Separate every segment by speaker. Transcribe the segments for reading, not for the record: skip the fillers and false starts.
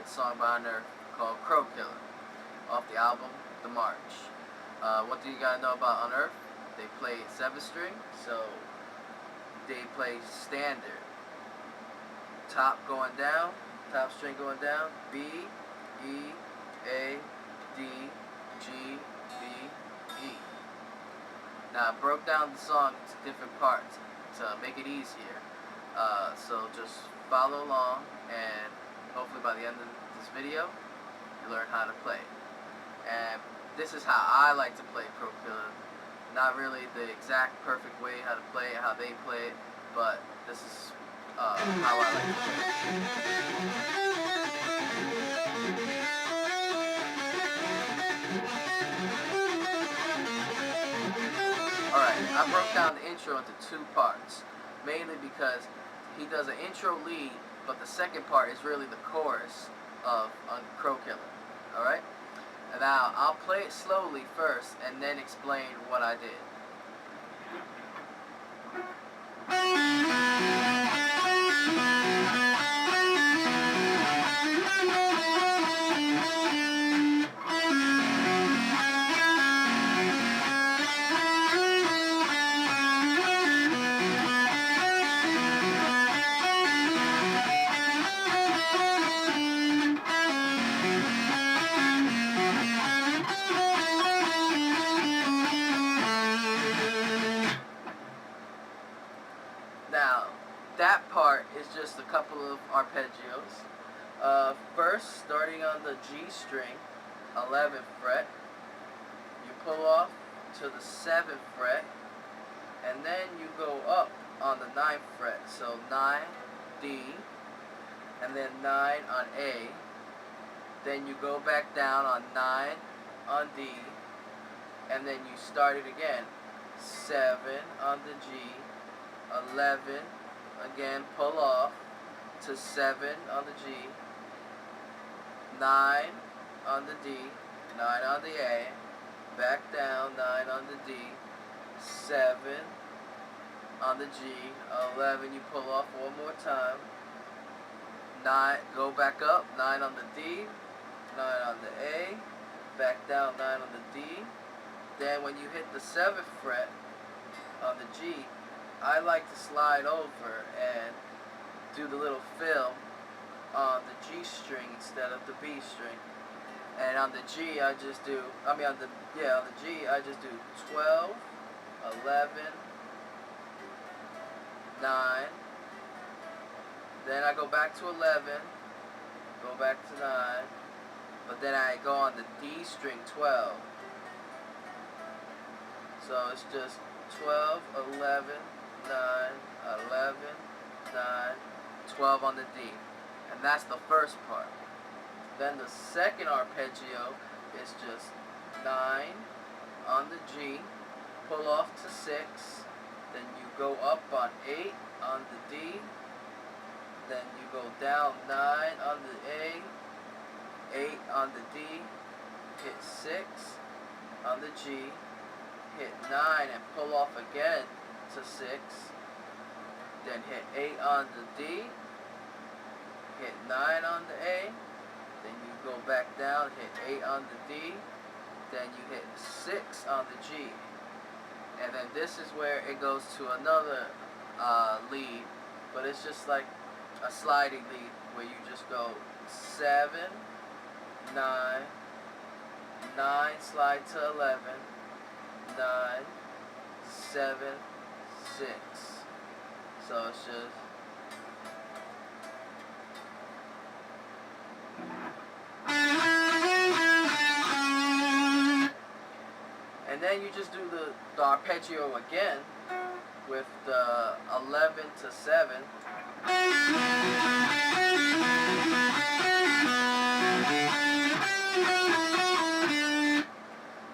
Speaker 1: the song by Unearth called Crow Killer off the album The March. What do you gotta know about Unearth? They play 7-string, so they play standard. Top string going down, B, E, A, D, G, B, E. Now I broke down the song into different parts to make it easier. So just follow along, and hopefully by the end of this video, you learn how to play. And this is how I like to play Crow Killer. Not really the exact perfect way how to play it, how they play it, but this is how I like to play it. Alright, I broke down the intro into 2 parts, mainly because he does an intro lead, but the second part is really the chorus of Crow Killer. Alright? And now I'll play it slowly first and then explain what I did. Now, that part is just a couple of arpeggios. First, starting on the G string, 11th fret, you pull off to the 7th fret, and then you go up on the 9th fret. So 9, D, and then 9 on A. Then you go back down on 9 on D, and then you start it again. 7 on the G, 11, again pull off to 7 on the G, 9 on the D, 9 on the A, back down, 9 on the D, 7 on the G, 11, you pull off one more time, 9, go back up, 9 on the D, 9 on the A, back down, 9 on the D. Then when you hit the 7th fret on the G, I like to slide over and do the little fill on the G string instead of the B string. And on the G, I just do, on the G, I just do 12, 11, 9. Then I go back to 11, go back to 9, but then I go on the D string 12. So it's just 12, 11, 9, 11, 9, 12 on the D. And that's the first part. Then the second arpeggio is just 9 on the G, pull off to 6, then you go up on 8 on the D, then you go down 9 on the A, 8 on the D, hit 6 on the G, hit 9 and pull off again to 6, then hit 8 on the D, hit 9 on the A, then you go back down, hit 8 on the D, then you hit 6 on the G, and then this is where it goes to another lead, but it's just like a sliding lead where you just go 7, 9, 9, slide to 11, 9, 7, 6. So it's just and then you just do the arpeggio again with the 11 to 7.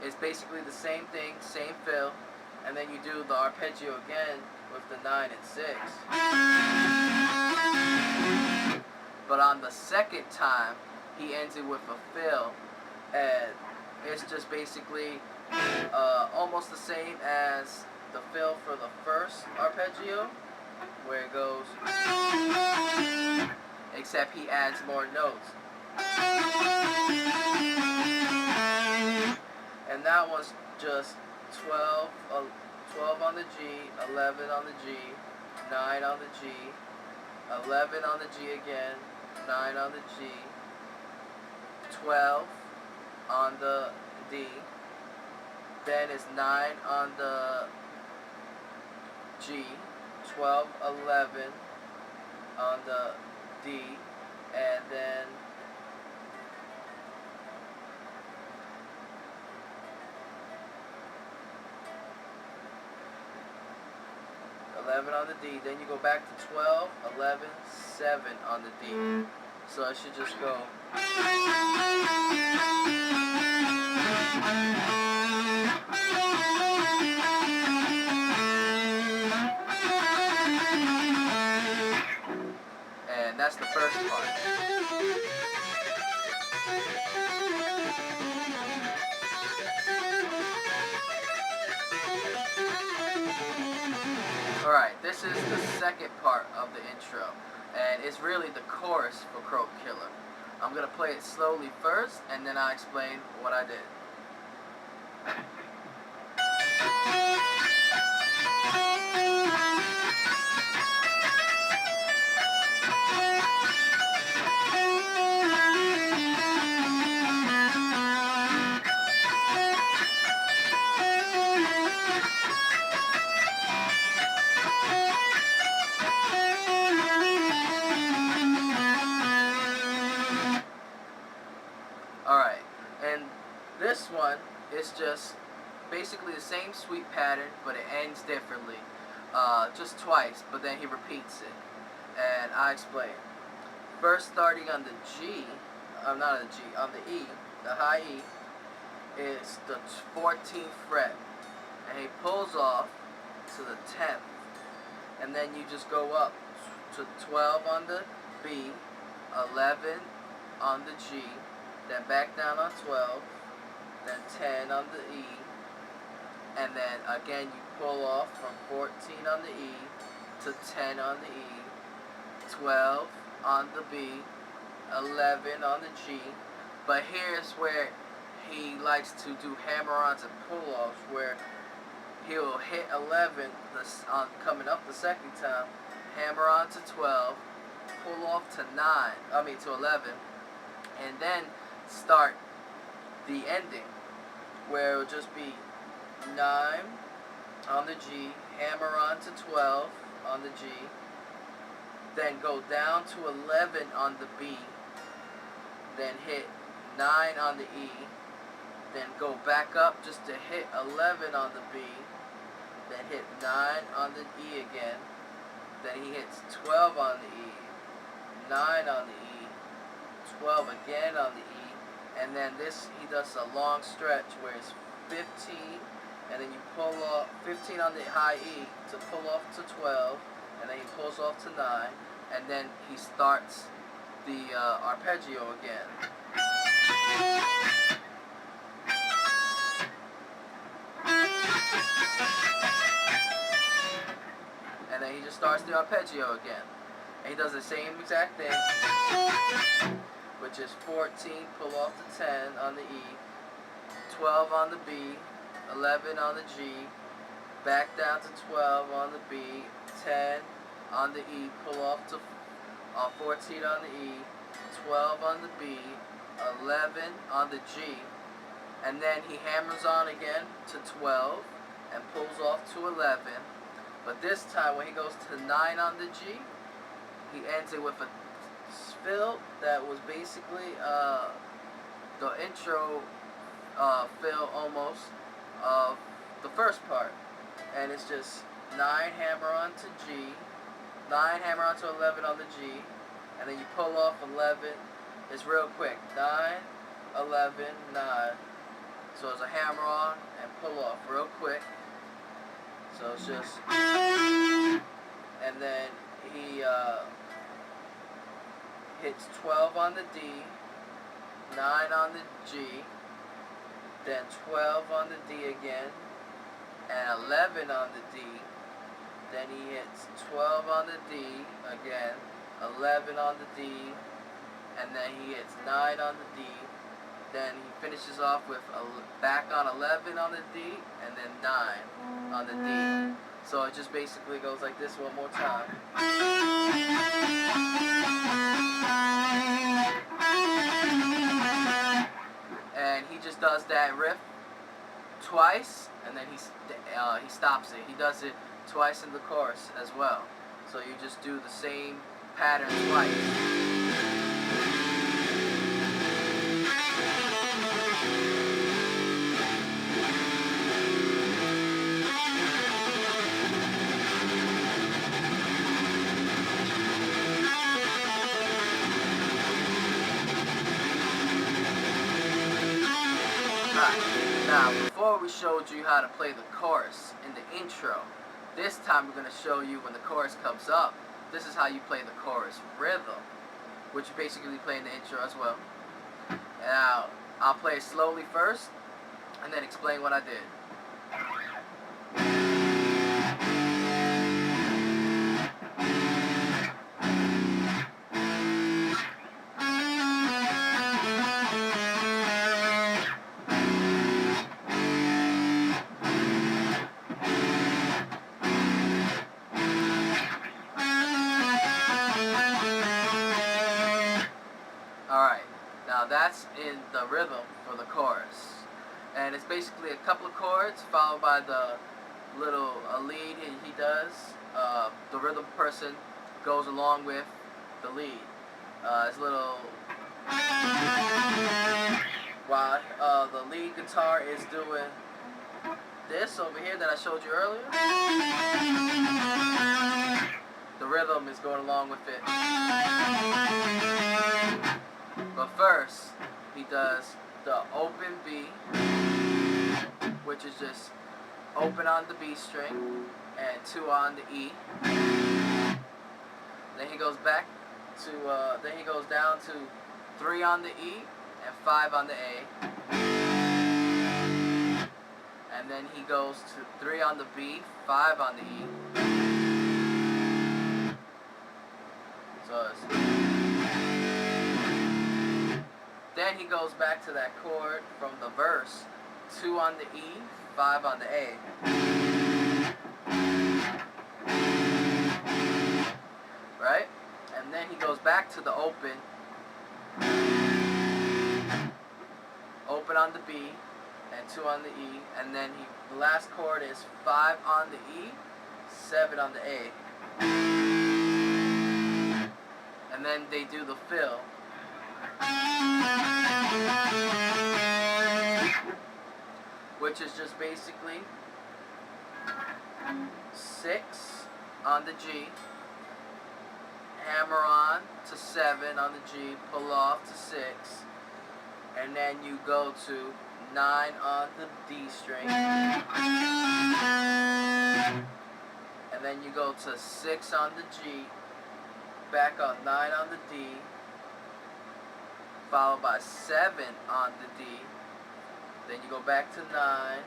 Speaker 1: It's basically the same thing, same fill, and then you do the arpeggio again with the 9 and 6. But on the second time, he ends it with a fill, and it's just basically almost the same as the fill for the first arpeggio, where it goes, except he adds more notes. And that one's just 12, 12 on the G, 11 on the G, 9 on the G, 11 on the G again, 9 on the G, 12 on the D, then it's 9 on the G, 12, 11 on the D, and then on the D, then you go back to 12, 11, 7 on the D. So I should just go. And that's the first part. Alright, this is the second part of the intro, and it's really the chorus for Croak Killer. I'm going to play it slowly first, and then I'll explain what I did. Alright, and this one is just basically the same sweep pattern, but it ends differently. Just twice, but then he repeats it. And I explain. First, starting on the G, not on the G, on the E, the high E, is the 14th fret. And he pulls off to the 10th. And then you just go up to 12 on the B, 11 on the G, then back down on 12, then 10 on the E, and then again you pull off from 14 on the E to 10 on the E, 12 on the B, 11 on the G. But here's where he likes to do hammer-ons and pull-offs, where he'll hit 11 coming up the second time, hammer on to 12, pull off to 11, and then start the ending, where it'll just be 9 on the G, hammer on to 12 on the G, then go down to 11 on the B, then hit 9 on the E, then go back up just to hit 11 on the B, then hit 9 on the E again, then he hits 12 on the E, 9 on the E, 12 again on the E, and then he does a long stretch where it's 15, and then you pull off 15 on the high E to pull off to 12, and then he pulls off to 9, and then he starts the arpeggio again. And then he just starts the arpeggio again. And he does the same exact thing, which is 14, pull off to 10 on the E, 12 on the B, 11 on the G, back down to 12 on the B, 10 on the E, pull off to 14 on the E, 12 on the B, 11 on the G, and then he hammers on again to 12 and pulls off to 11. But this time when he goes to 9 on the G, he ends it with a fill that was basically the intro fill almost of the first part. And it's just 9 hammer on to G, 9 hammer on to 11 on the G, and then you pull off 11. It's real quick. 9, 11, 9. So it's a hammer on and pull off real quick. So it's just, and then he hits 12 on the D, 9 on the G, then 12 on the D again, and 11 on the D. Then he hits 12 on the D again, 11 on the D, and then he hits 9 on the D. Then he finishes off with back on 11 on the D, and then 9 on the D. So it just basically goes like this one more time. And he just does that riff twice, and then he stops it. He does it twice in the chorus as well. So you just do the same pattern twice. Now, before we showed you how to play the chorus in the intro, this time we're going to show you when the chorus comes up. This is how you play the chorus rhythm, which you basically play in the intro as well. Now, I'll play it slowly first, and then explain what I did. Alright, now that's in the rhythm for the chorus. And it's basically a couple of chords followed by the little lead he does. The rhythm person goes along with the lead. It's little... While the lead guitar is doing this over here that I showed you earlier, the rhythm is going along with it. But first, he does the open B, which is just open on the B string and 2 on the E. Then he goes back to, then he goes down to 3 on the E and 5 on the A. And then he goes to 3 on the B, 5 on the E. So it's... Then he goes back to that chord from the verse, 2 on the E, 5 on the A. Right? And then he goes back to the open on the B, and 2 on the E, and then the last chord is 5 on the E, 7 on the A. And then they do the fill. Which is just basically 6 on the G, hammer on to 7 on the G, pull off to 6, and then you go to 9 on the D string, and then you go to 6 on the G, back on 9 on the D, followed by 7 on the D, then you go back to 9,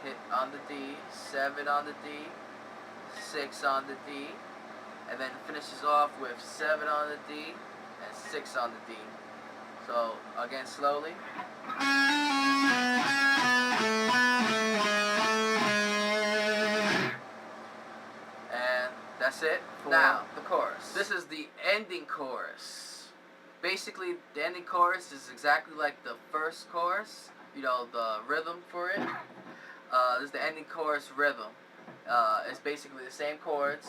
Speaker 1: hit on the D, 7 on the D, 6 on the D, and then finishes off with 7 on the D and 6 on the D. So again, slowly. And that's it for now, the chorus. This is the ending chorus. Basically, the ending chorus is exactly like the first chorus, you know, the rhythm for it. This is the ending chorus rhythm. It's basically the same chords.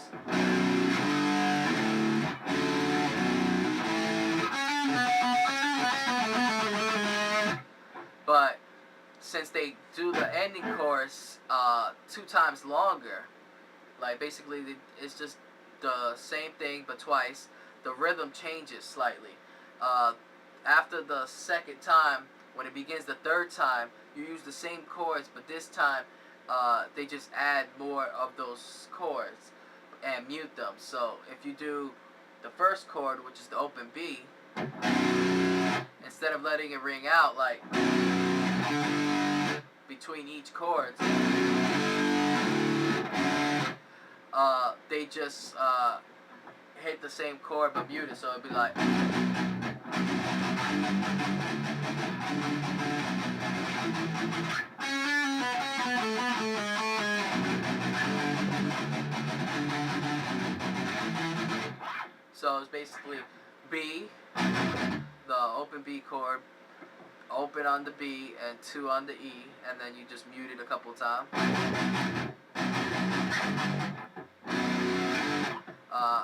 Speaker 1: But since they do the ending chorus 2 times longer, like basically it's just the same thing but twice, the rhythm changes slightly. After the second time, when it begins the third time, you use the same chords, but this time they just add more of those chords and mute them. So if you do the first chord, which is the open B, instead of letting it ring out like between each chord, they just hit the same chord but mute it, so it'd be like... So it's basically B, the open B chord, open on the B and 2 on the E, and then you just mute it a couple times.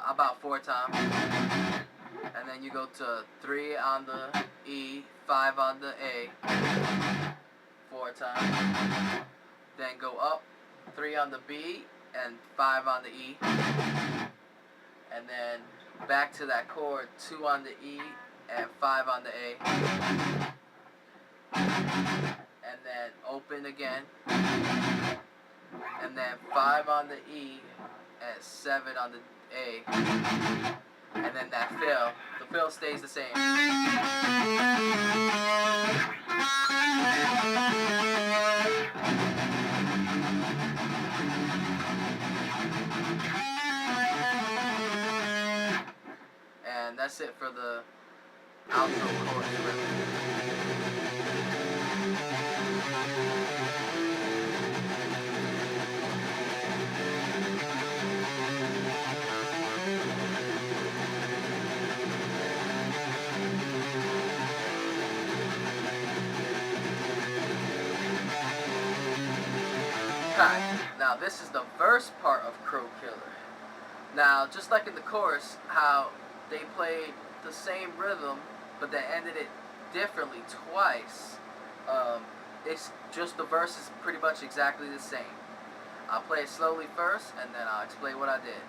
Speaker 1: About 4 times. And then you go to 3 on the E, 5 on the A, 4 times. Then go up 3 on the B and 5 on the E. And then back to that chord, 2 on the E and 5 on the A. And then open again. And then 5 on the E and 7 on the A. And then that fill. The fill stays the same. And that's it for the outro chorus rhythm. Now this is the verse part of Crow Killer. Now just like in the chorus, how they played the same rhythm but they ended it differently twice, it's just the verse is pretty much exactly the same. I'll play it slowly first and then I'll explain what I did.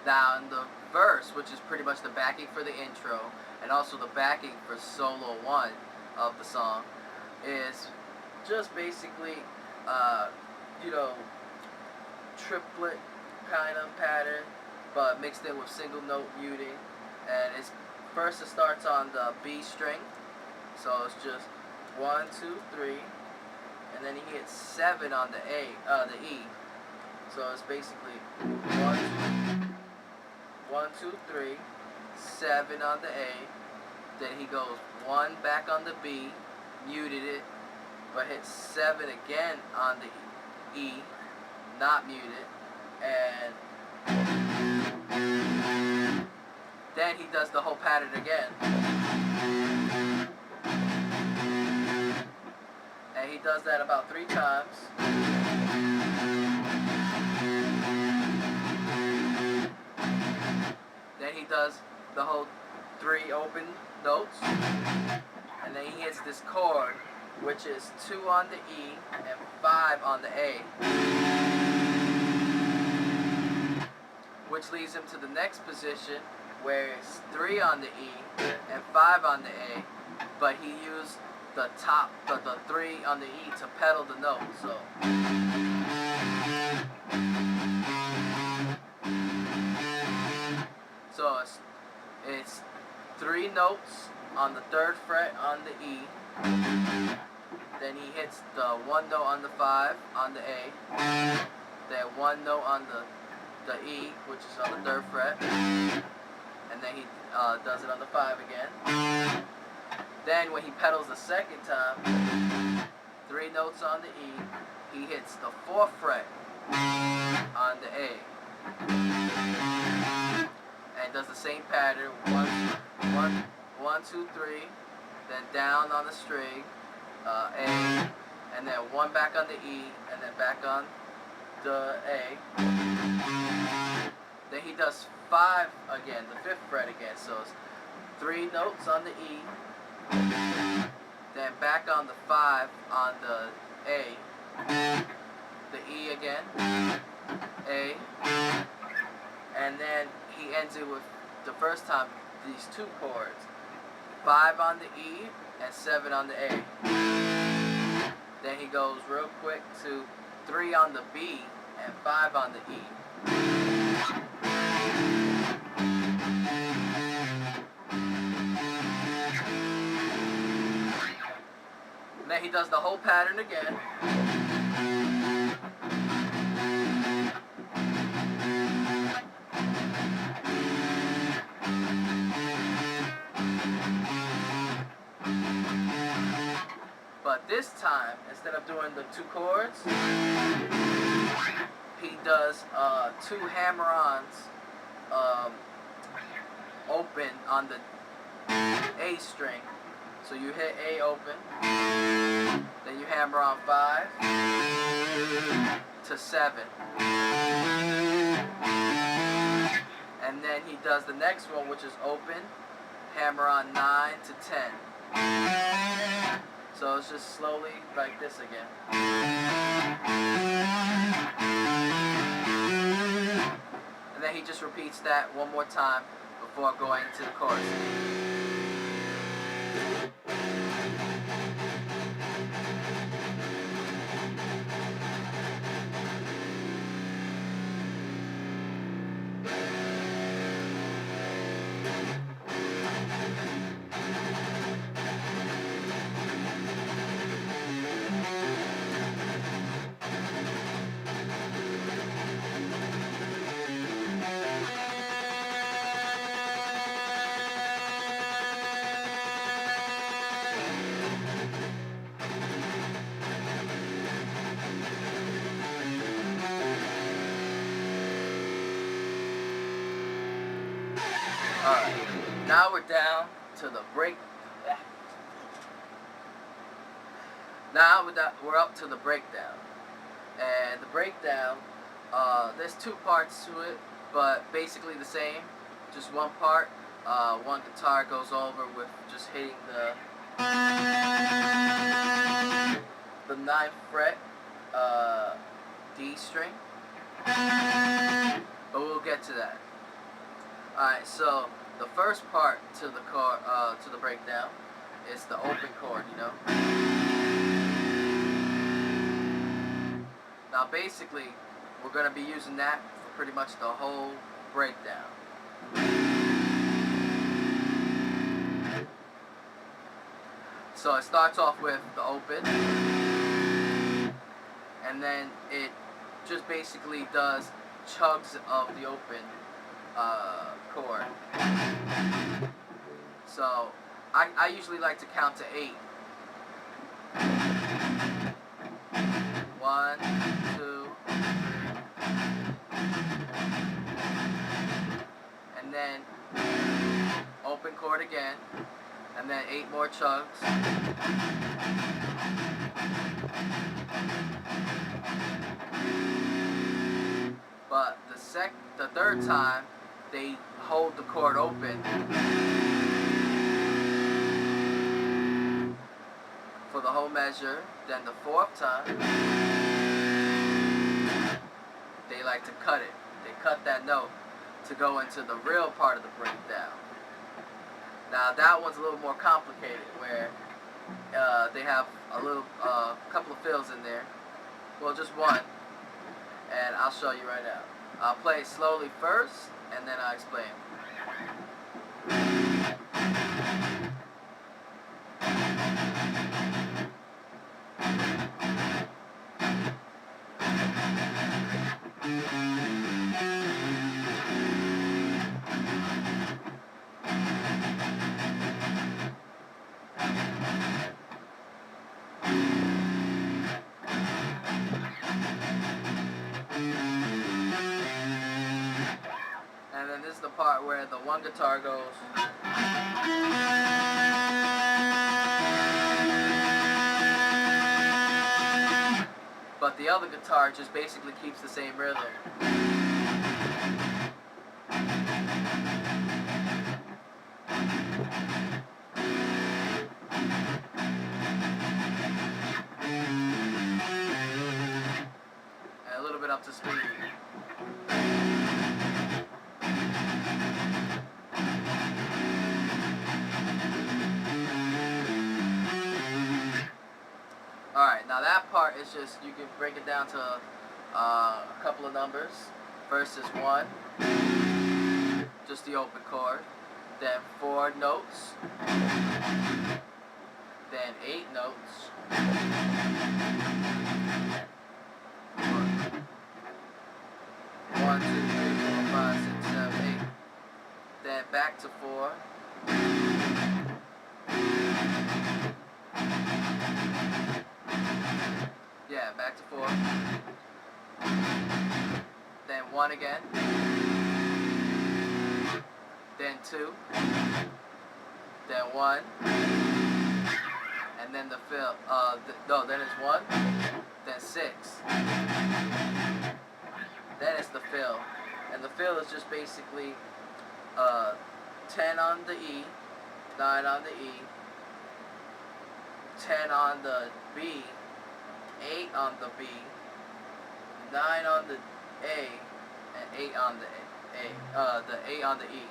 Speaker 1: Now in the verse, which is pretty much the backing for the intro and also the backing for solo 1 of the song, is just basically triplet kind of pattern but mixed in with single note muting. And it's first it starts on the B string, so it's just 1, 2, 3, and then he hits 7 on the E. So it's basically 1, 2, 3, 7 on the A. Then he goes 1 back on the B, muted it, but hits 7 again on the E, not muted, and then he does the whole pattern again. And he does that about 3 times. Then he does the whole 3 open notes. And then he hits this chord, which is 2 on the E and 5 on the A. Which leads him to the next position, where it's 3 on the E and 5 on the A, but he used the 3 on the E to pedal the note. So it's 3 notes on the 3rd fret on the E. Then he hits the 1 note on the 5 on the A. Then 1 note on the E, which is on the 3rd fret. And then he does it on the 5 again. Then when he pedals the second time, 3 notes on the E, he hits the 4th fret on the A. And does the same pattern, 1, 2, 3, then down on the string, A, and then 1 back on the E, and then back on the A. Then he does 5 again, the 5th fret again, so it's 3 notes on the E, then back on the 5 on the A, the E again, A, and then he ends it with, the first time, these 2 chords, 5 on the E and 7 on the A. Then he goes real quick to 3 on the B and 5 on the E. And then he does the whole pattern again. But this time, instead of doing the 2 chords, he does 2 hammer-ons open on the A string. So you hit A open, then you hammer on 5 to 7. And then he does the next one, which is open, hammer on 9 to 10. So it's just slowly like this again. And then he just repeats that one more time before going to the chorus. Alright, now we're down to the break. Now we're up to the breakdown. And the breakdown, there's 2 parts to it, but basically the same. Just one part. One guitar goes over with just hitting the 9th fret D string. But we'll get to that. Alright, so the first part to the breakdown is the open chord, you know. Now basically, we're going to be using that for pretty much the whole breakdown. So it starts off with the open, and then it just basically does chugs of the open chord. So I usually like to count to 8. 1, 2, 3, and then open chord again, and then 8 more chugs. But the third time, they hold the chord open for the whole measure. Then the 4th time, they like to cut it. They cut that note to go into the real part of the breakdown. Now that one's a little more complicated, where they have a little couple of fills in there. Well, just one, and I'll show you right now. I'll play it slowly first, and then I'll explain. And then this is the part where the one guitar goes. But the other guitar just basically keeps the same rhythm. And a little bit up to speed. Alright, now that part is just, you can break it down to a couple of numbers. First is 1, just the open chord. Then 4 notes. Then 8 notes. 1, 2, 3, 4, 5, 6, 7, 8. Then back to 4. Yeah, back to 4. Then 1 again. Then 2. Then 1. And then the fill. No, then it's 1. Then 6. Then it's the fill. And the fill is just basically 10 on the E, 9 on the E, 10 on the B, 8 on the B, 9 on the A, and 8 on the the 8 on the E.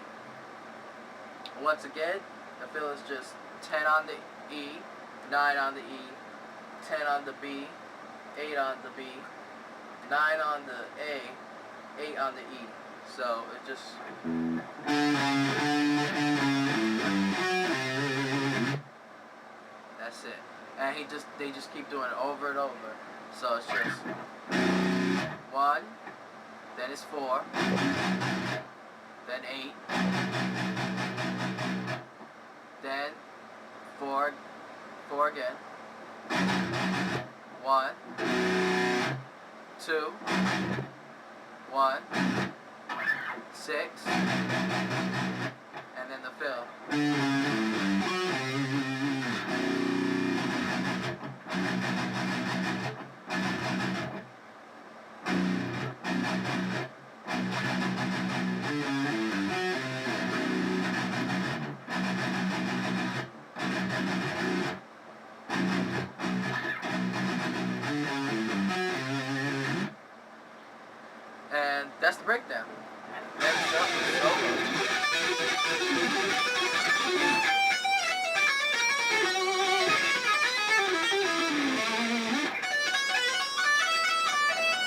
Speaker 1: Once again, the fill is just 10 on the E, 9 on the E, 10 on the B, 8 on the B, 9 on the A, 8 on the E. So it just that's it. And they just keep doing it over and over. So it's just 1, then it's 4, then 8, then 4 again. 1, 2, 1, 6, and then the fill. And that's the breakdown. Next up is solo.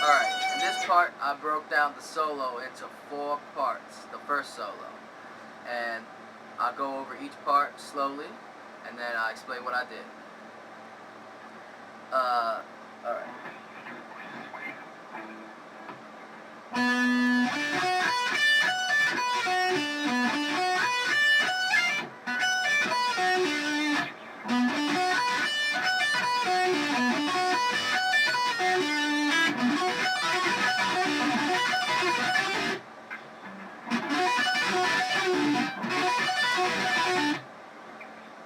Speaker 1: Alright, in this part I broke down the solo into 4 parts, the first solo. And I'll go over each part slowly, and then I'll explain what I did. Alright.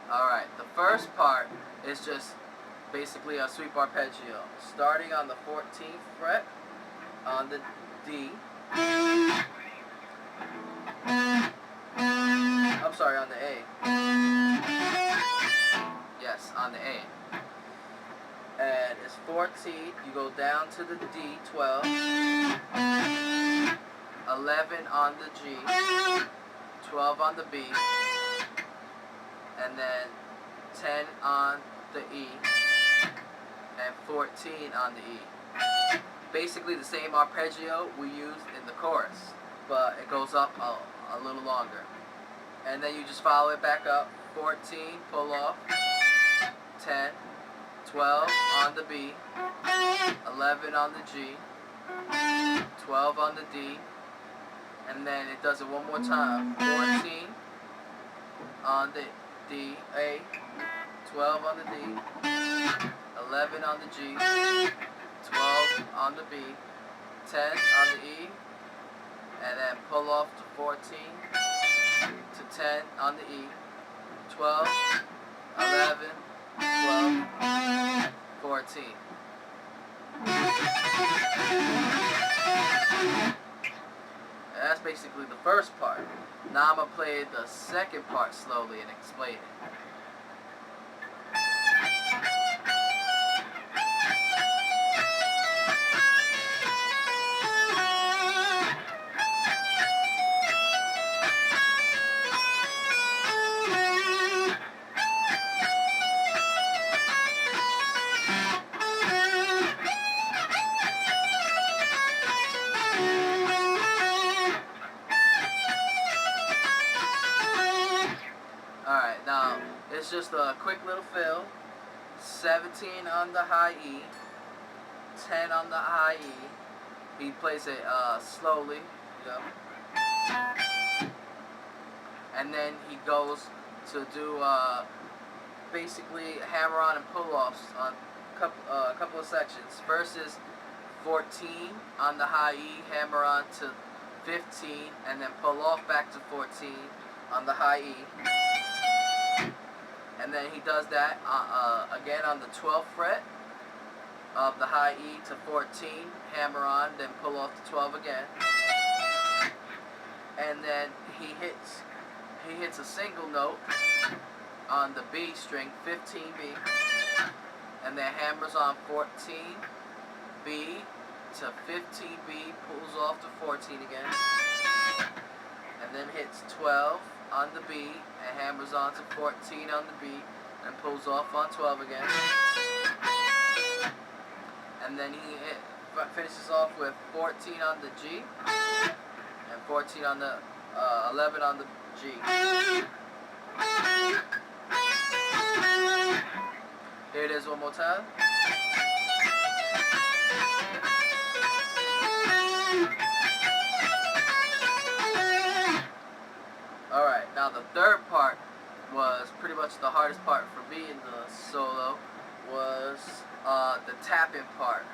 Speaker 1: Alright, the first part is just basically a sweep arpeggio, starting on the 14th fret on the D. I'm sorry, on the A. Yes, on the A. And it's 14, you go down to the D, 12, 11 on the G, 12 on the B, and then 10 on the E, and 14 on the E. Basically the same arpeggio we used in the chorus, but it goes up a little longer. And then you just follow it back up, 14, pull off, 10, 12 on the B, 11 on the G, 12 on the D, and then it does it one more time, 14 on the D, A, 12 on the D, 11 on the G, 12 on the B, 10 on the E, and then pull off to 14, to 10 on the E, 12, 11, 12, 14. And that's basically the first part. Now I'm going to play the second part slowly and explain it. it's just a quick little fill. 17 on the high E, 10 on the high E. He plays it slowly, and then he goes to do basically hammer-on and pull-offs on a couple of sections. First is 14 on the high E, hammer-on to 15, and then pull off back to 14 on the high E. And then he does that again on the 12th fret of the high E to 14, hammer on, then pull off to 12 again. And then he hits a single note on the B string, 15B, and then hammers on 14B to 15B, pulls off to 14 again, and then hits 12 on the B and hammers on to 14 on the B and pulls off on 12 again. And then he finishes off with 14 on the G and 14 on the 11 on the G. Here it is one more time. Alright, now the third part was pretty much the hardest part for me in the solo, was the tapping part.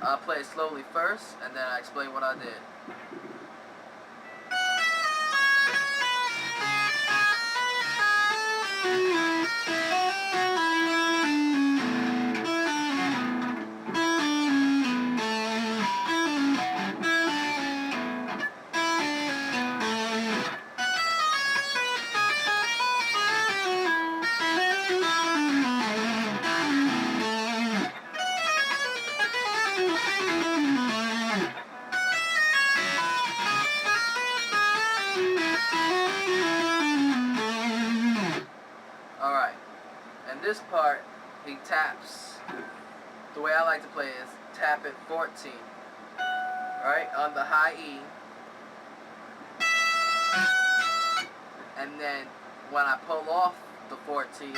Speaker 1: I'll play it slowly first, and then I explain what I did. Alright, and this part, he taps, the way I like to play is tap it 14, right, on the high E, and then when I pull off the 14,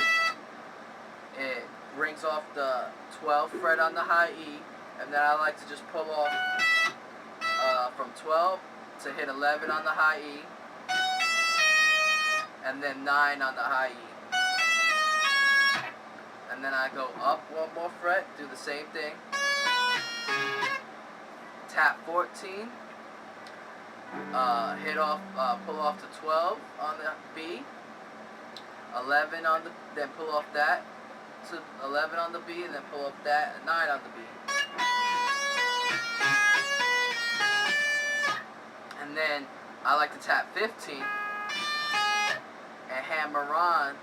Speaker 1: it brings off the 12th fret on the high E, and then I like to just pull off from 12 to hit 11 on the high E, and then 9 on the high E. And then I go up one more fret, do the same thing, tap 14, hit off, pull off to 12 on the B, 11 on the, then pull off that to 11 on the B, and then pull off that, and 9 on the B. And then I like to tap 15 and hammer on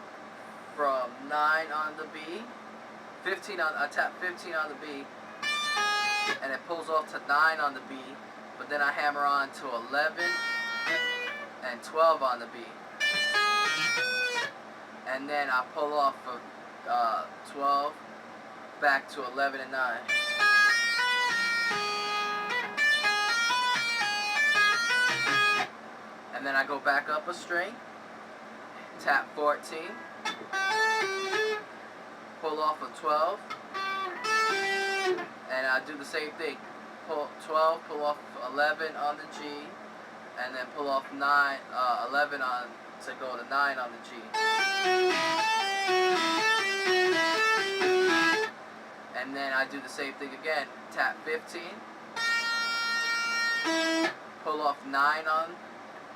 Speaker 1: from 9 on the B, 15 on, I tap 15 on the B, and it pulls off to 9 on the B, but then I hammer on to 11 and 12 on the B, and then I pull off from 12 back to 11 and 9. And then I go back up a string, tap 14, pull off of 12, and I do the same thing. Pull 12, pull off 11 on the G, and then pull off 11 on to go to 9 on the G. And then I do the same thing again. Tap 15, pull off 9 on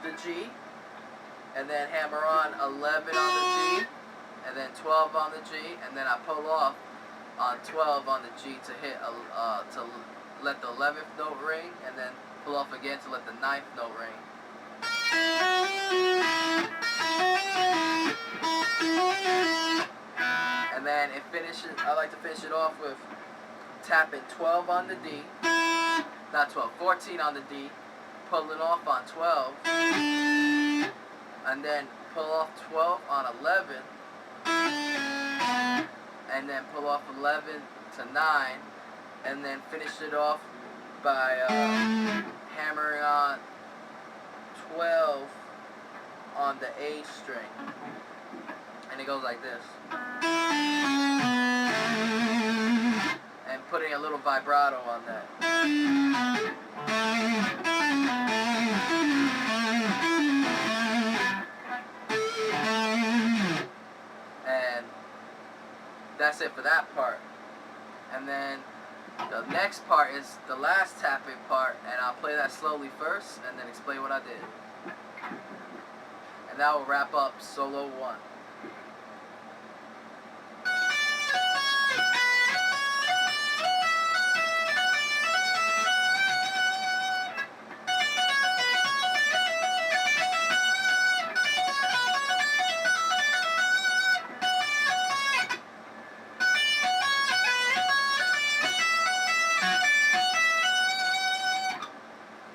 Speaker 1: the G, and then hammer on 11 on the G, and then 12 on the G, and then I pull off on 12 on the G to hit to let the 11th note ring, and then pull off again to let the 9th note ring. And then it finishes. I like to finish it off with tapping 12 on the D, not 12, 14 on the D, pulling off on 12, and then pull off 12 on 11, and then pull off 11 to 9, and then finish it off by hammering on 12 on the A string. And and it goes like this. And putting a little vibrato on that. And that's it for that part. And then the next part is the last tapping part, and I'll play that slowly first and then explain what I did. And that will wrap up solo 1.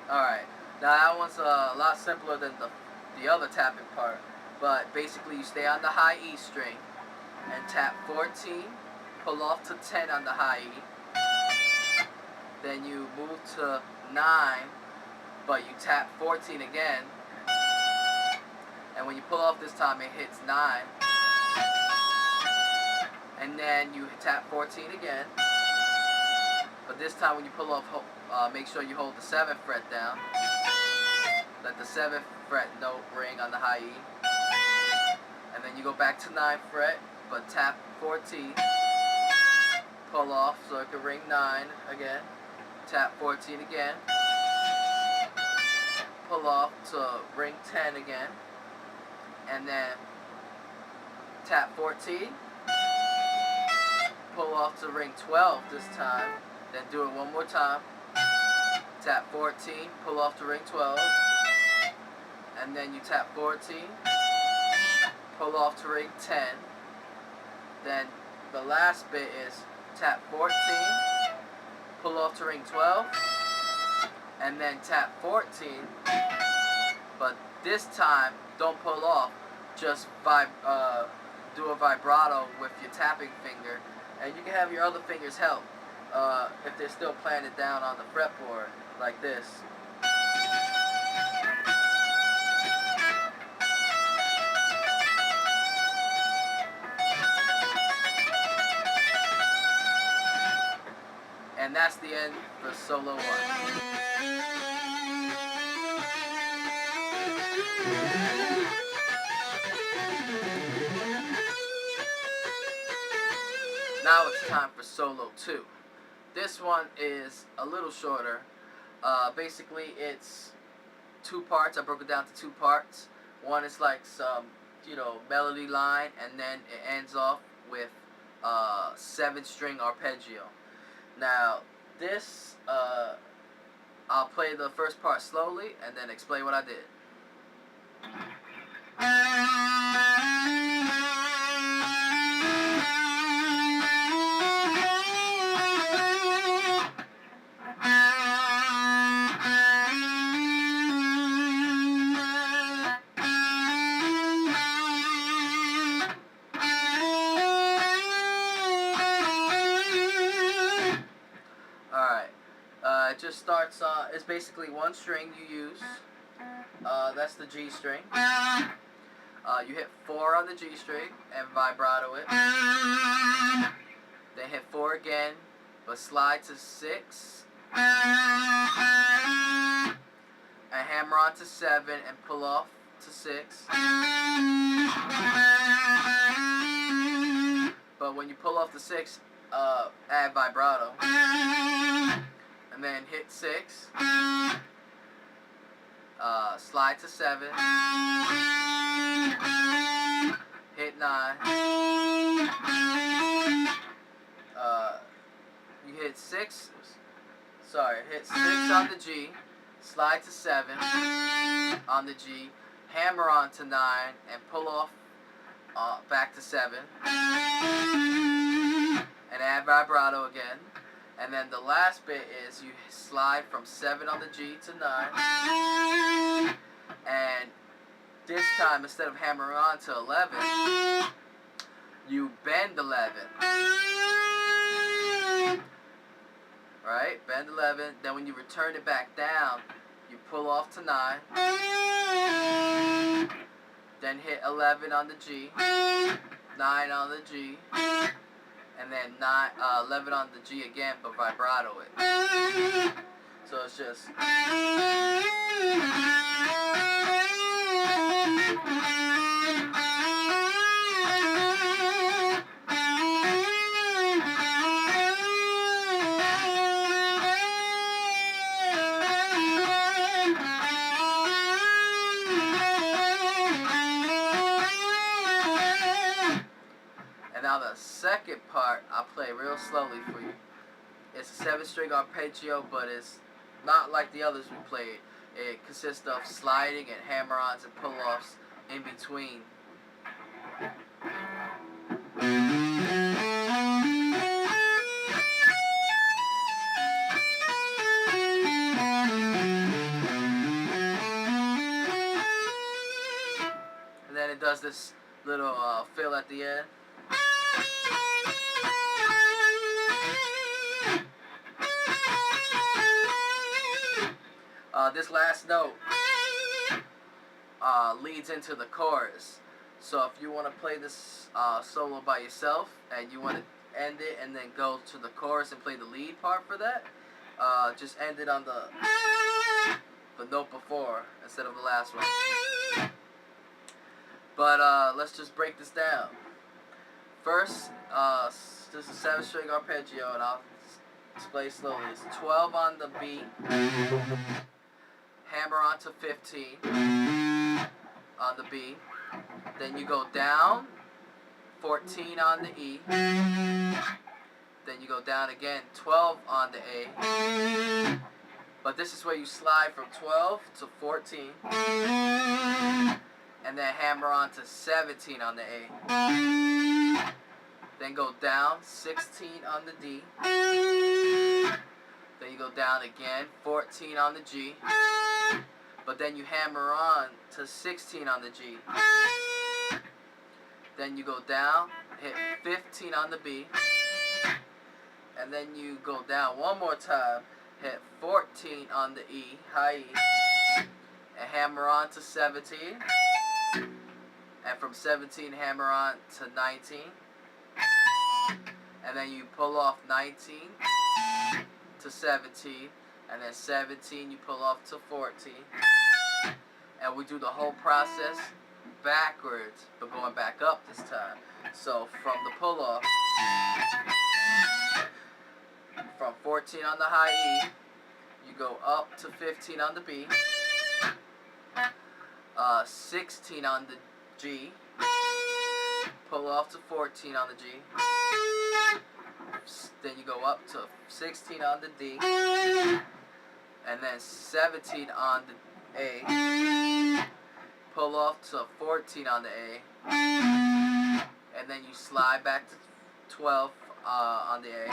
Speaker 1: Alright, now that one's a lot simpler than the other tapping part, but basically you stay on the high E string and tap 14, pull off to 10 on the high E, then you move to 9, but you tap 14 again, and when you pull off this time it hits 9, and then you tap 14 again, but this time when you pull off, make sure you hold the 7th fret down. Let the 7th fret note ring on the high E. And then you go back to 9th fret, but tap 14. Pull off so it can ring 9 again. Tap 14 again. Pull off to ring 10 again. And then tap 14. Pull off to ring 12 this time. Then do it one more time. Tap 14, pull off to ring 12, and then you tap 14, pull off to ring 10, then the last bit is tap 14, pull off to ring 12, and then tap 14, but this time don't pull off, just do a vibrato with your tapping finger, and you can have your other fingers help if they're still planted down on the fretboard. Like this. And that's the end for solo 1. Now it's time for solo 2. This one is a little shorter. Basically, it's 2 parts. I broke it down to 2 parts. One is like some, melody line, and then it ends off with 7-string arpeggio. Now, this, I'll play the first part slowly, and then explain what I did. It just starts, it's basically 1 string you use, that's the G string. You hit 4 on the G string and vibrato it, then hit 4 again, but slide to 6, and hammer on to 7 and pull off to 6. But when you pull off the 6, add vibrato. And then hit 6, slide to 7, hit 9, you hit 6, hit 6 on the G, slide to 7 on the G, hammer on to 9, and pull off back to 7, and add vibrato again. And then the last bit is you slide from 7 on the G to 9. And this time, instead of hammering on to 11, you bend 11. Right? Bend 11. Then when you return it back down, you pull off to 9. Then hit 11 on the G. 9 on the G, and then 11 on the G again, but vibrato it. So it's just. And now the second part, I'll play real slowly for you. It's a 7-string arpeggio, but it's not like the others we played. It consists of sliding and hammer-ons and pull-offs in between. And then it does this little fill at the end. This last note leads into the chorus. So if you want to play this solo by yourself and you want to end it and then go to the chorus and play the lead part for that, just end it on the note before instead of the last one. But let's just break this down. First, this is a 7-string arpeggio, and I'll play slowly. It's 12 on the B, hammer on to 15 on the B. Then you go down, 14 on the E. Then you go down again, 12 on the A. But this is where you slide from 12 to 14. And then hammer on to 17 on the A. Then go down, 16 on the D. Then you go down again, 14 on the G. But then you hammer on to 16 on the G. Then you go down, hit 15 on the B. And then you go down one more time, hit 14 on the E, high E. And hammer on to 17. And from 17, hammer on to 19. And then you pull off 19 to 17. And then 17, you pull off to 14. And we do the whole process backwards, but going back up this time. So from the pull off, from 14 on the high E, you go up to 15 on the B, 16 on the G, pull off to 14 on the G, then you go up to 16 on the D, and then 17 on the A, pull off to 14 on the A, and then you slide back to 12 on the A,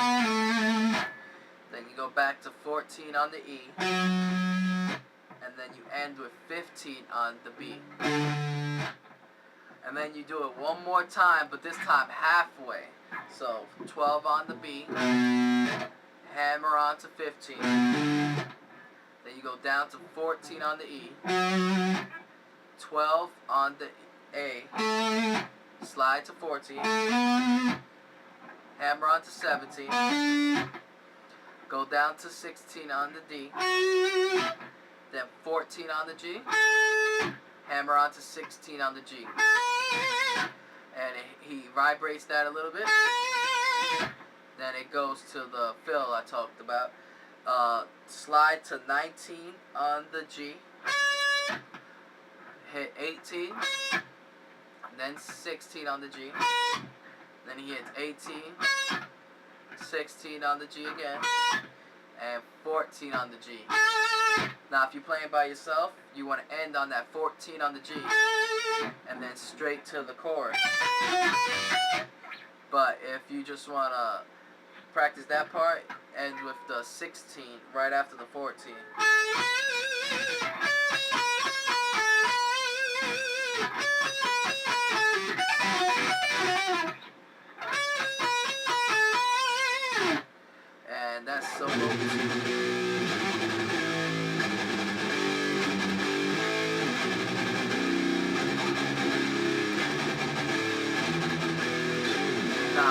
Speaker 1: then you go back to 14 on the E, and then you end with 15 on the B. And then you do it one more time, but this time halfway. So 12 on the B, hammer on to 15. Then you go down to 14 on the E, 12 on the A, slide to 14, hammer on to 17, go down to 16 on the D, then 14 on the G, hammer on to 16 on the G. And he vibrates that a little bit. Then it goes to the fill I talked about. Slide to 19 on the G. Hit 18. Then 16 on the G. Then he hits 18. 16 on the G again. And 14 on the G. Now if you're playing by yourself, you want to end on that 14 on the G. And then straight to the chorus. But if you just want to practice that part, end with the 16 right after the 14. And that's solo.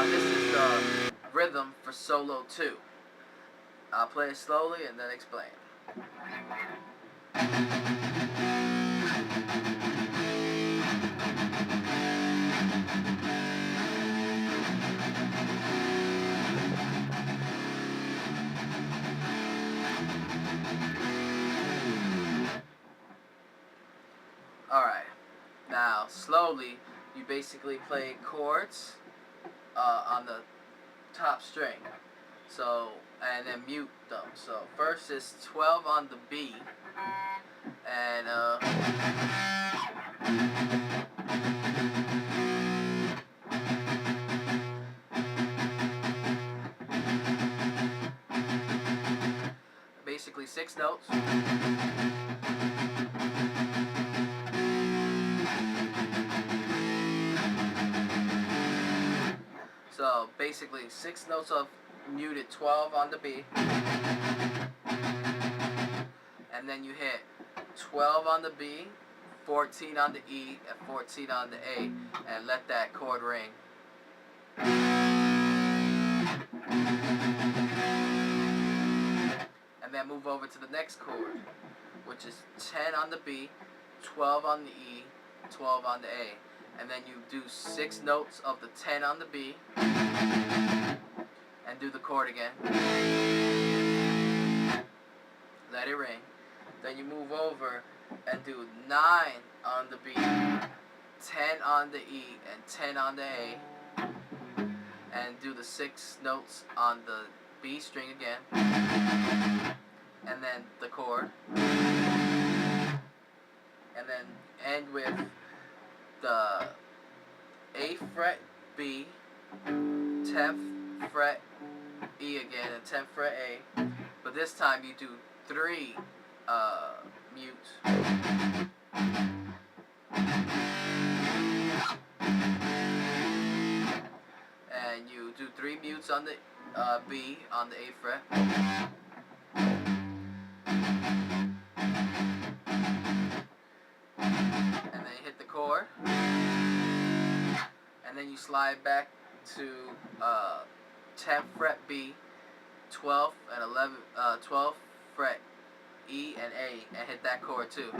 Speaker 1: Now this is the rhythm for solo 2. I'll play it slowly and then explain. Alright, now slowly you basically play chords on the top string. So, and then mute them. So first is 12 on the B, and basically 6 notes. So basically 6 notes of muted 12 on the B, and then you hit 12 on the B, 14 on the E, and 14 on the A, and let that chord ring. And then move over to the next chord, which is 10 on the B, 12 on the E, 12 on the A. And then you do 6 notes of the 10 on the B, and do the chord again. Let it ring. Then you move over and do 9 on the B, 10 on the E, and 10 on the A, and do the 6 notes on the B string again, and then the chord, and then end with the 8th fret B, 10th fret E again, and 10th fret A, but this time you do 3 mutes. And you do 3 mutes on the B on the 8th fret. And then you hit the chord. And then you slide back to 10th fret B, 12th and 12th fret E and A, and hit that chord too.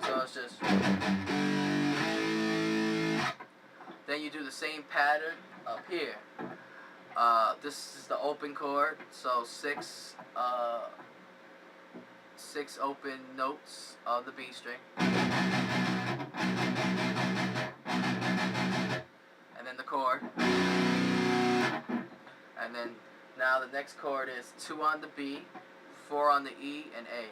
Speaker 1: So it's just. Then you do the same pattern up here. This is the open chord, so 6 open notes of the B string. And then the chord. And then now the next chord is 2 on the B, 4 on the E and A.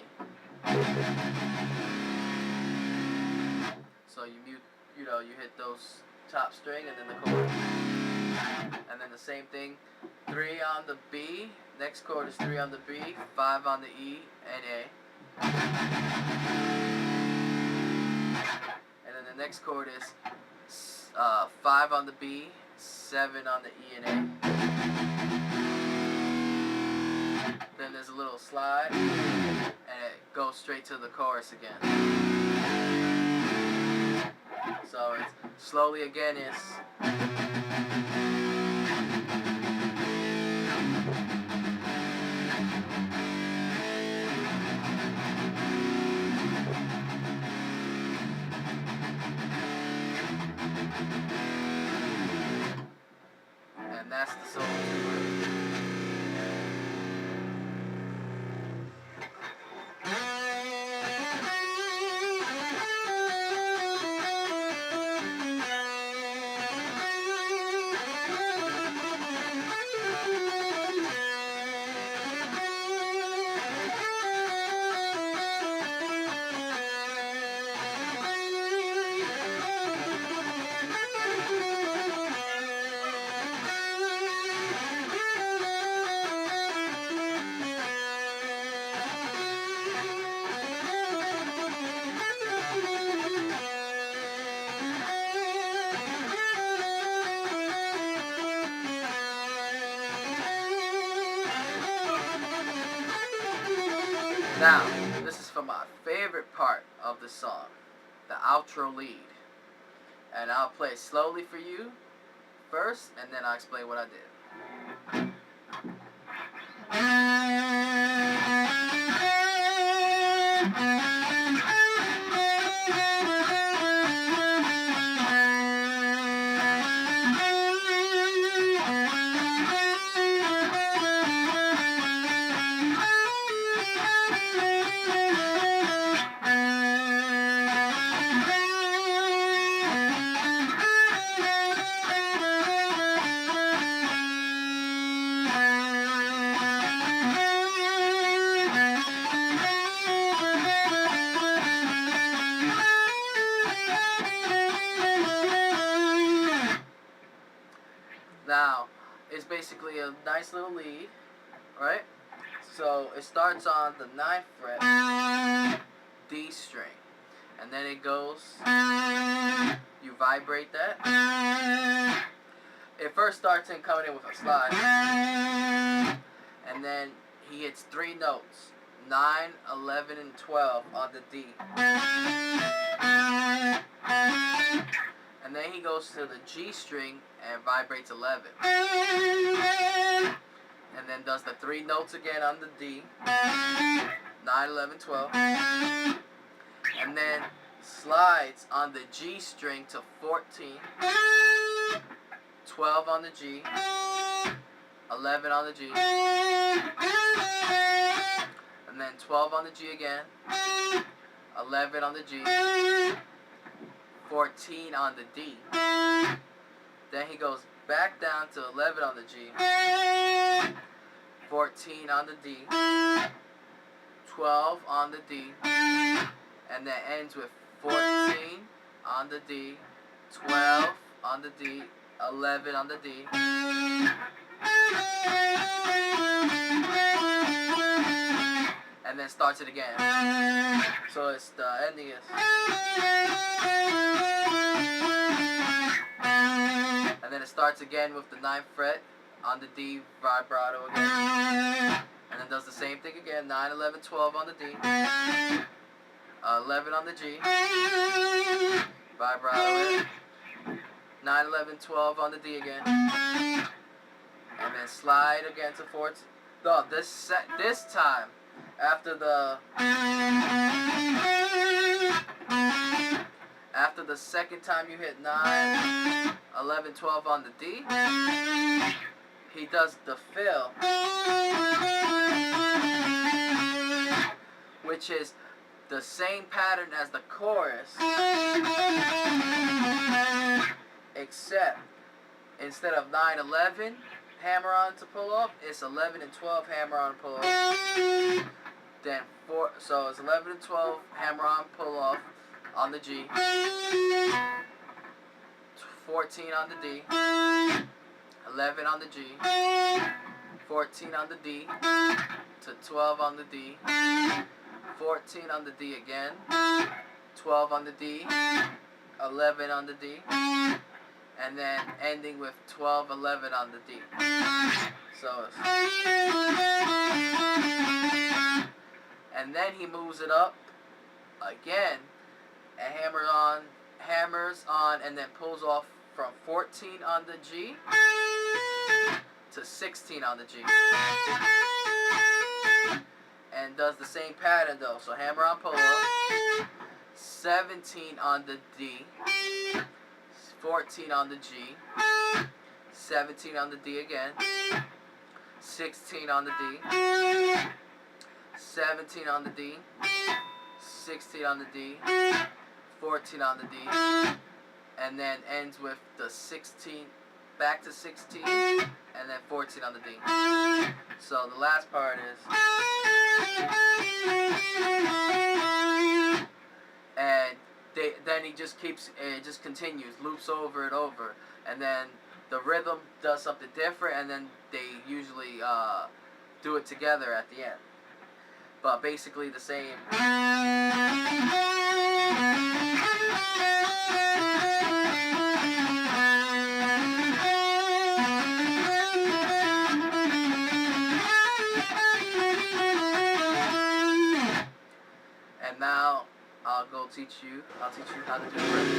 Speaker 1: So you mute, you hit those top string and then the chord. And then the same thing, 3 on the B, next chord is 3 on the B, 5 on the E and A. And then the next chord is 5 on the B, 7 on the E and A. Then there's a little slide, and it goes straight to the chorus again. So it's slowly again is. And that's the solo 2. Now, this is for my favorite part of the song, the outro lead. And I'll play it slowly for you, first, and then I'll explain what I did. Now, it's basically a nice little lead, right? So it starts on the 9th fret, D string, and then it goes, you vibrate that. It first starts in coming in with a slide, and then he hits 3 notes, 9, 11, and 12 on the D. And then he goes to the G string and vibrates 11. And then does the 3 notes again on the D. 9, 11, 12. And then slides on the G string to 14. 12 on the G. 11 on the G. And then 12 on the G again. 11 on the G. 14 on the D. Then he goes back down to 11 on the G. 14 on the D. 12 on the D. And then ends with 14 on the D. 12 on the D. 11 on the D. And then starts it again. So it's the ending is. And then it starts again with the 9th fret on the D vibrato again. And then does the same thing again. 9, 11, 12 on the D. 11 on the G. Vibrato. 9, 11, 12 on the D again. And then slide again to 14. No, this time, after the second time you hit 9, 11, 12 on the D, he does the fill, which is the same pattern as the chorus, except instead of 9, 11 hammer on to pull off, it's 11 and 12 hammer on pull off. Then so it's 11 and 12 hammer on pull off on the G, 14 on the D, 11 on the G, 14 on the D, to 12 on the D, 14 on the D again, 12 on the D, 11 on the D, and then ending with 12, 11 on the D. So it's, and then he moves it up again and hammers on, and then pulls off from 14 on the G to 16 on the G. And does the same pattern though. So hammer on, pull off, 17 on the D, 14 on the G, 17 on the D again, 16 on the D, 17 on the D, 16 on the D, 14 on the D, and then ends with the 16, back to 16, and then 14 on the D. So the last part is, and then he just keeps, it just continues, loops over and over, and then the rhythm does something different, and then they usually do it together at the end. But basically the same. And now I'll teach you how to do the rhythm.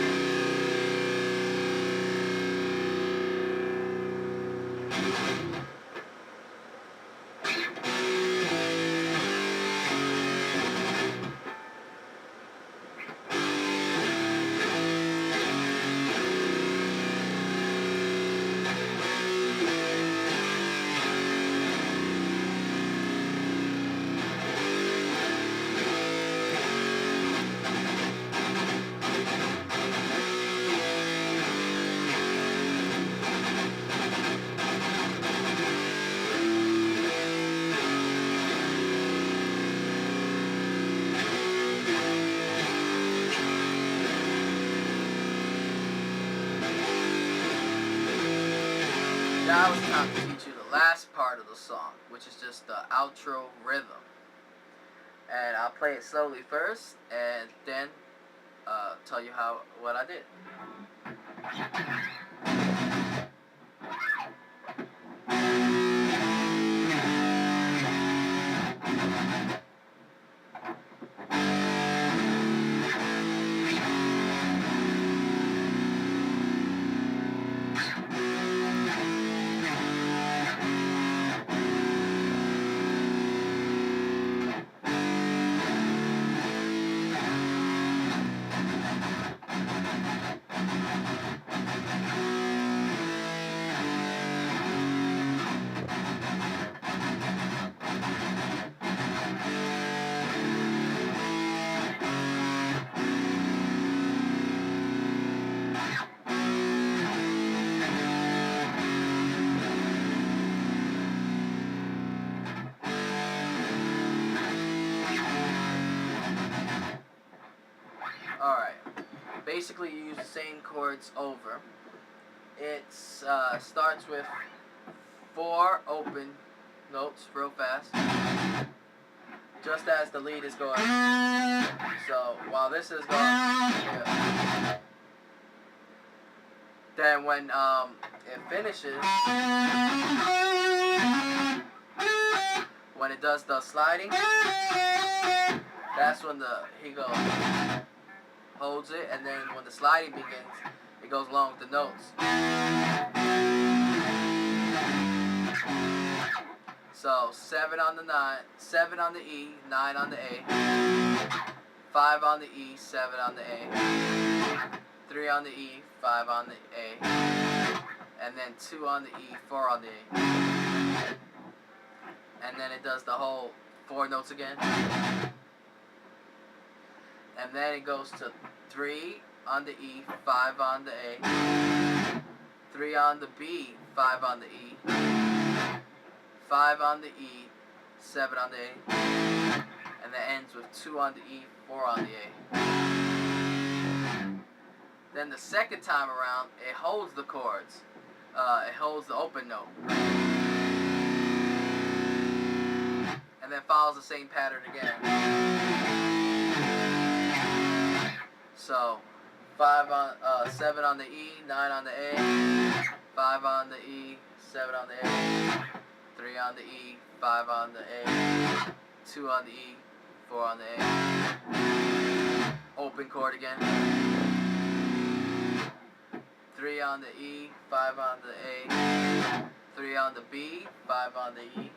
Speaker 1: Now it's time to teach you the last part of the song, which is just the outro rhythm. And I'll play it slowly first, and then tell you what I did. Alright, basically you use the same chords over. It starts with 4 open notes real fast, just as the lead is going. So while this is going, yeah. Then when it finishes, when it does the sliding, that's when he goes, holds it, and then when the sliding begins, it goes along with the notes. So 7 on the 9, 7 on the E, 9 on the A, 5 on the E, 7 on the A, 3 on the E, 5 on the A, and then 2 on the E, 4 on the A. And then it does the whole 4 notes again. And then it goes to 3 on the E, 5 on the A, 3 on the B, 5 on the E, 5 on the E, 7 on the A, and then ends with 2 on the E, 4 on the A. Then the second time around, it holds the chords. It holds the open note. And then follows the same pattern again. So 7 on the E, 9 on the A, 5 on the E, 7 on the A, 3 on the E, 5 on the A, 2 on the E, 4 on the A. Open chord again. 3 on the E, 5 on the A, 3 on the B, 5 on the E,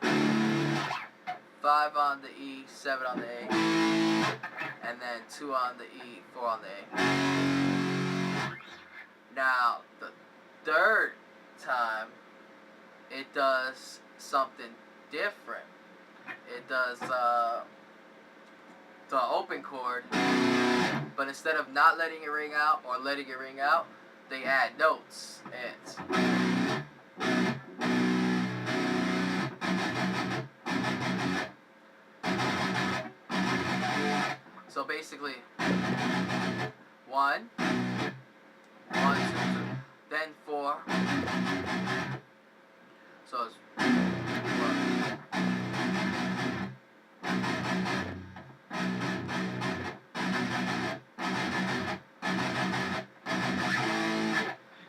Speaker 1: 5 on the E, 7 on the A, and then 2 on the E, 4 on the A. Now, the third time, it does something different. It does the open chord, but instead of not letting it ring out or letting it ring out, they add notes. So basically, 1, 2, 2, then 4. So it's 1.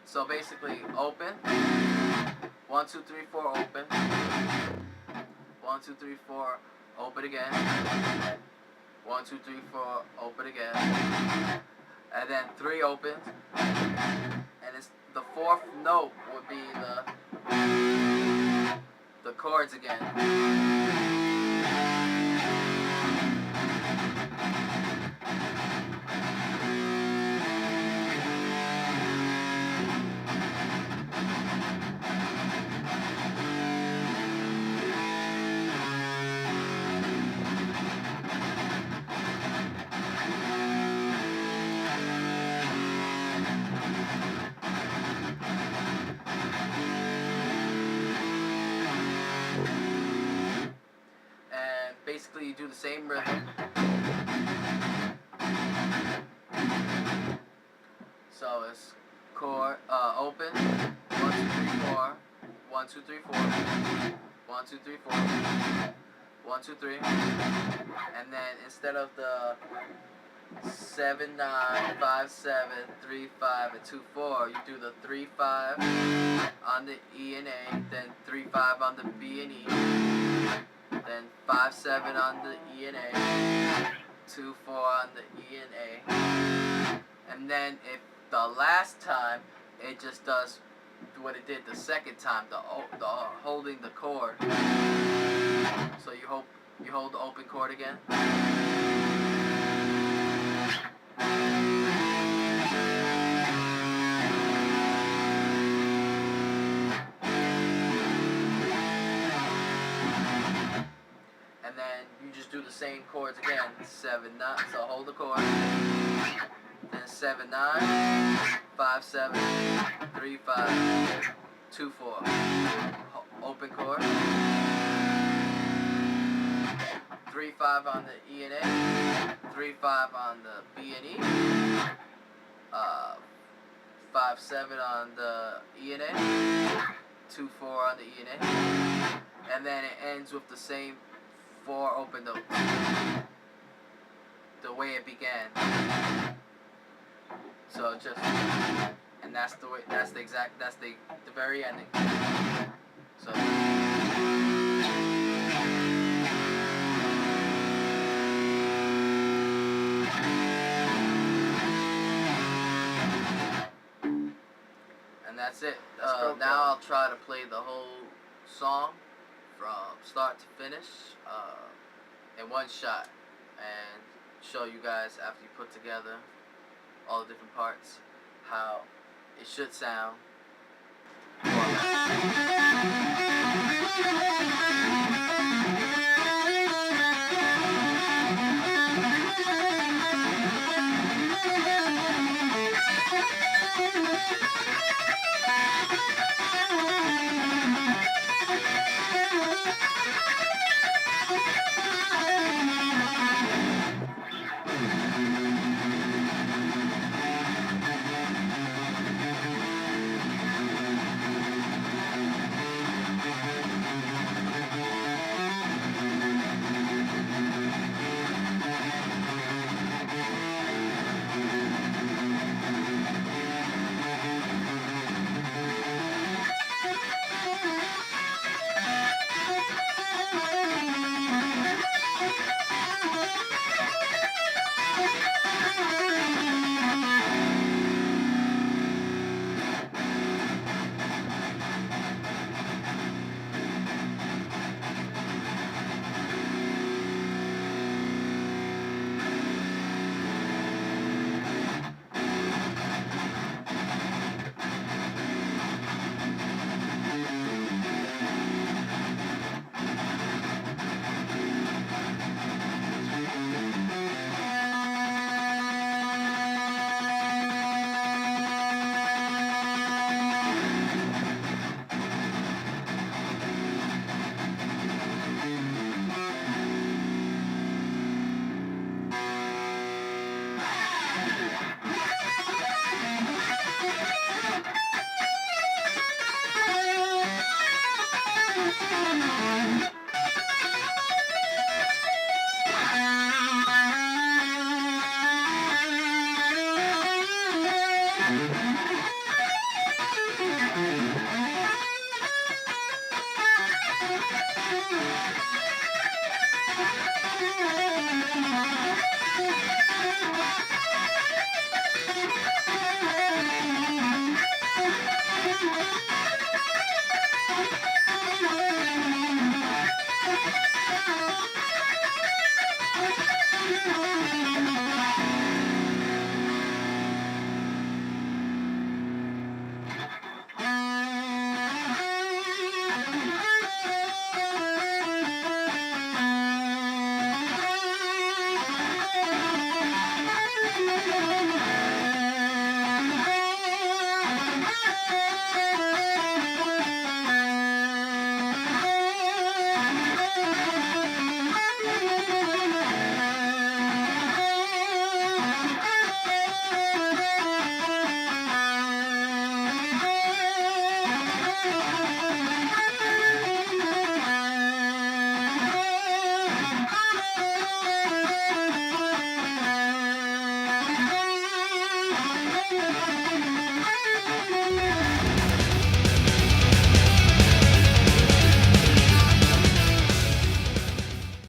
Speaker 1: So basically, open. 1, 2, 3, 4, open. 1, 2, 3, 4, open again. 1, 2, 3, 4, open again. And then 3 opens. And it's the 4th note would be the the chords again. And basically you do the same rhythm. So it's chord, open, 1, 2, 3, 4, 1, 2, 3, 4, 1, 2, 3, 4, 1, 2, 3, and then instead of the 7, 9, 5, 7, 3, 5, and 2, 4, you do the 3, 5 on the E and A, then 3, 5 on the B and E, then 5, 7 on the E and A, 2, 4 on the E and A, and then if the last time it just does what it did the second time, the holding the chord. So you hold the open chord again. And then you just do the same chords again. 7, 9. So hold the chord. Then 7, 9, 5, 7, 3, 5, 2, 4. Open chord. 3, 5 on the E and A. 3, 5 on the B and E. 5, 7 on the E and A. 2, 4 on the E and A. And then it ends with the same 4 open notes. The way it began. So just, and that's the way, that's the very ending. So. And that's it. Now I'll try to play the whole song from start to finish in one shot and show you guys after you put together all the different parts how it should sound.